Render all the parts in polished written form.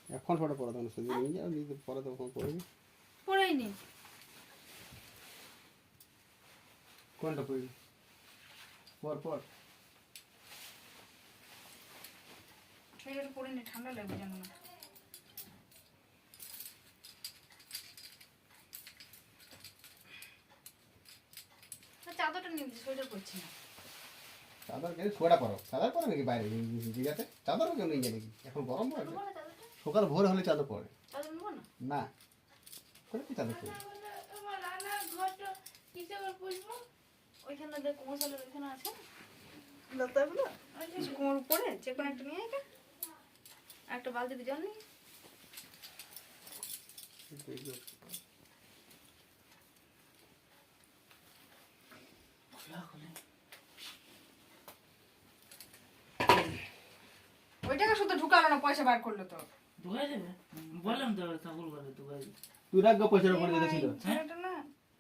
এখন ফটো পড়া তখন সেদিন নিয়ে যাও নিয়ে পরে তখন পড়বি। পড়াইনি। কোনটা পড়বি? পর সেটা পড়িনি, ঠান্ডা লাগবে জানো না। চাদরটা নিয়ে সোয়েটার পরছি না। চাদর কেন সোয়েটার পরো? চাদর পরে নাকি বাইরে জিগাতে? চাদরও কেউ নিয়ে যায় নাকি? এখন গরম পড়ে। সকাল ভোর হলে চাদর পরে। চাদর নেবো না? না করে কি চাদর পরে? আমার রান্নার ঘরটা কিসে করে পুষবো? ওইখানে দেখ মশালের ওইখানে আছে লতাগুলো, কোমর উপরে যে কোনো একটা নিয়ে আয়, একটা বালতিতে জল নিয়ে। ওইটাকে শুধু ঢুকালো না, পয়সা বার করলো তো। ঢুকাই দেবে বললাম তো ছাগল করে ঢুকাই দেবে। তুই রাখ গো পয়সার উপরে যেটা ছিল। ছেলেটা না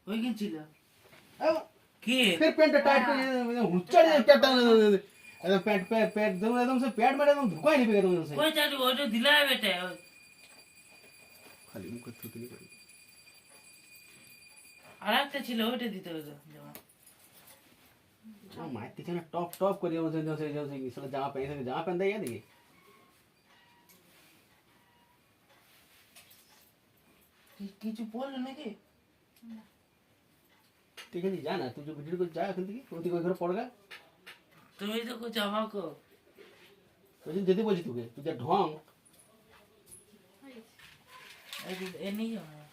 ওই কিন ছিল কি फिर पैंट टाइट कर हुच्चड़ क्या एकदम पैंट पैंट एकदम से पैंट में एकदम धुका ही नहीं एकदम से ওই চাটি ওইটা দিলা বেটা खाली मुख थुतली कर। আর একটা ছিল ওইটা দিতে হবে জামা। ओ मारती है ना टॉप टॉप कर जो से साला जमा पहन दे देखिए কিছু বললো নাকি? ठीक है जी जाना तू जो वीडियो को जा এখন থেকে ওদিকে ওই ঘরে পড়গা। তুমি তো কিছু আমাকে ওই দিন যেতে বলছি তোকে তুই যা ঢং এ নিয়ে যাও